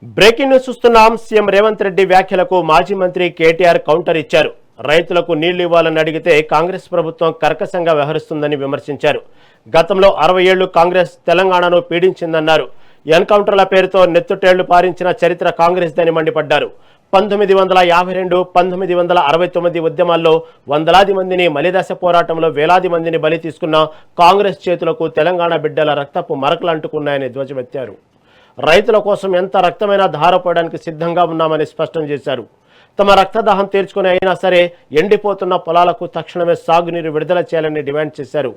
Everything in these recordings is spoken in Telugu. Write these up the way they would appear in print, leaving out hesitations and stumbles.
బ్రేకింగ్ న్యూస్ చూస్తున్నాం. సీఎం రేవంత్ రెడ్డి వ్యాఖ్యలకు మాజీ మంత్రి కేటీఆర్ కౌంటర్ ఇచ్చారు. రైతులకు నీళ్లు ఇవ్వాలని అడిగితే కాంగ్రెస్ ప్రభుత్వం కర్కశంగా వ్యవహరిస్తుందని విమర్శించారు. గతంలో 60 ఏళ్లు కాంగ్రెస్ తెలంగాణను పీడించిందన్నారు. ఎన్కౌంటర్ల పేరుతో నెత్తుటేళ్లు పారించిన చరిత్ర కాంగ్రెస్ దని మండిపడ్డారు. 1952, 1969 ఉద్యమాల్లో వందలాది మందిని, మలిదశ పోరాటంలో వేలాది మందిని బలి తీసుకున్న కాంగ్రెస్ చేతులకు తెలంగాణ బిడ్డల రక్తపు మరకలు అంటుకున్నాయని ధ్వజమెత్తారు. రైతుల కోసం ఎంత రక్తమైనా ధారపోయడానికి సిద్ధంగా ఉన్నామని స్పష్టం చేశారు. తమ రక్తదాహం తీర్చుకుని అయినా సరే ఎండిపోతున్న పొలాలకు తక్షణమే సాగునీరు విడుదల చేయాలని డిమాండ్ చేశారు.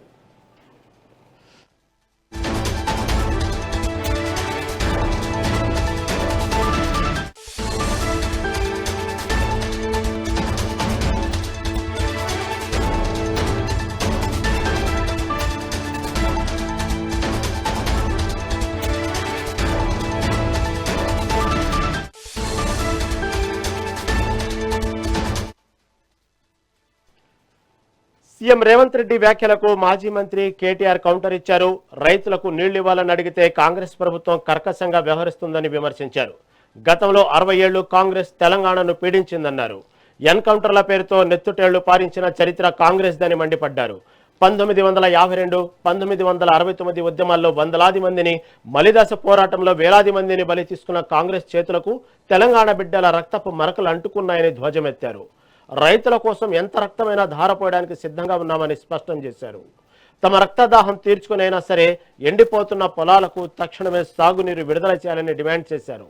సీఎం రేవంత్ రెడ్డి వ్యాఖ్యలకు మాజీ మంత్రి కేటీఆర్ కౌంటర్ ఇచ్చారు. రైతులకు నీళ్లు ఇవ్వాలని అడిగితే కాంగ్రెస్ ప్రభుత్వం కర్కశంగా వ్యవహరిస్తుందని విమర్శించారు. గతంలో 60 ఏళ్లు కాంగ్రెస్ తెలంగాణను పీడించిందన్నారు. ఎన్కౌంటర్ల పేరుతో నెత్తుటేళ్లు పారించిన చరిత్ర కాంగ్రెస్ దని మండిపడ్డారు. 1952, 1969 ఉద్యమాల్లో వందలాది మందిని, మలిదశ పోరాటంలో వేలాది మందిని బలి తీసుకున్న కాంగ్రెస్ చేతులకు తెలంగాణ బిడ్డల రక్తపు మరకలు అంటుకున్నాయని ధ్వజమెత్తారు. రైతుల కోసం ఎంత రక్తమైనా ధారపోయడానికి సిద్ధంగా ఉన్నామని స్పష్టం చేశారు. తమ రక్తదాహం తీర్చుకునైనా సరే ఎండిపోతున్న పొలాలకు తక్షణమే సాగునీరు విడుదల చేయాలని డిమాండ్ చేశారు.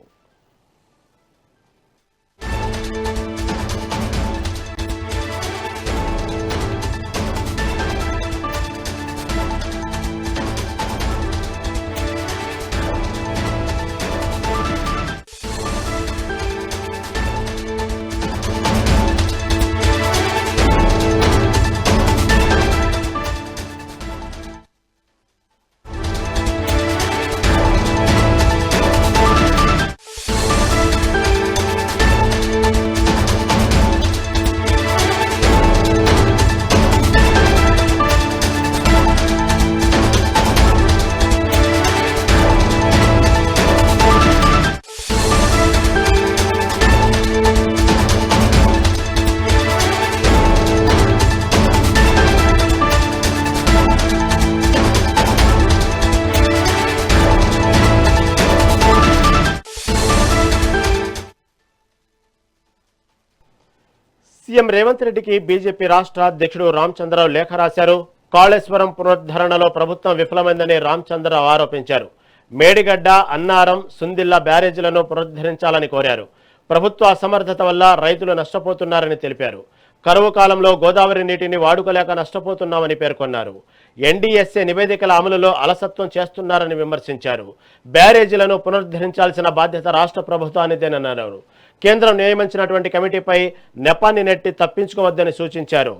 సీఎం రేవంత్ రెడ్డికి బీజేపీ రాష్ట్ర అధ్యక్షుడు రామచంద్రరావు లేఖ రాశారు. కాళేశ్వరం పునరుద్ధరణలో ప్రభుత్వం విఫలమైందని రామచంద్రరావు ఆరోపించారు. మేడిగడ్డ, అన్నారం, సుందిళ్ల బ్యారేజీలను పునరుద్ధరించాలని కోరారు. ప్రభుత్వ అసమర్థత వల్ల రైతులు నష్టపోతున్నారని తెలిపారు. కరువు కాలంలో గోదావరి నీటిని వాడుకోలేక నష్టపోతున్నామని పేర్కొన్నారు. ఎన్డీఎస్ఏ నివేదికల అమలులో అలసత్వం చేస్తున్నారని విమర్శించారు. బ్యారేజీలను పునరుద్ధరించాల్సిన బాధ్యత రాష్ట్ర ప్రభుత్వానిదేనన్నారు. కేంద్రం నియమించినటువంటి కమిటీపై నెపాన్ని నెట్టి తప్పించుకోవద్దని సూచించారు.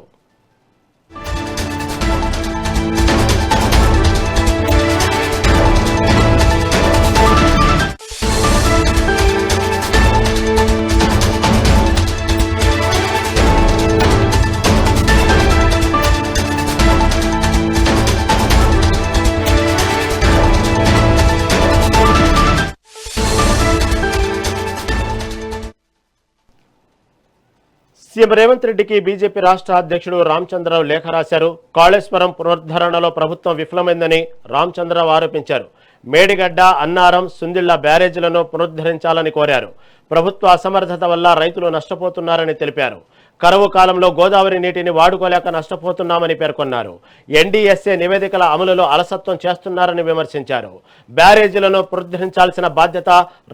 సీఎం రేవంత్ రెడ్డికి బీజేపీ రాష్ట్ర అధ్యక్షుడు రామచంద్రరావు లేఖ రాశారు. కాళేశ్వరం పునరుద్ధరణలో ప్రభుత్వం విఫలమైందని రామచంద్రరావు ఆరోపించారు. మేడిగడ్డ, అన్నారం, సుందిళ్ల బ్యారేజీలను పునరుద్ధరించాలని కోరారు. ప్రభుత్వ అసమర్థత వల్ల రైతులు నష్టపోతున్నారని తెలిపారు. కరువు కాలంలో గోదావరి నీటిని వాడుకోలేక నష్టపోతున్నామని పేర్కొన్నారు. ఎన్డీఎస్ఏ నివేదికల అమలులో అలసత్వం చేస్తున్నారని విమర్శించారు. బ్యారేజీలను పునరుద్ధరించాల్సిన బాధ్యత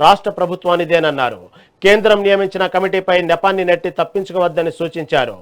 రాష్ట్ర ప్రభుత్వానిదేనన్నారు. కేంద్రం నియమించిన కమిటీపై నెపాన్ని నెట్టి తప్పించుకోవద్దని సూచించారు.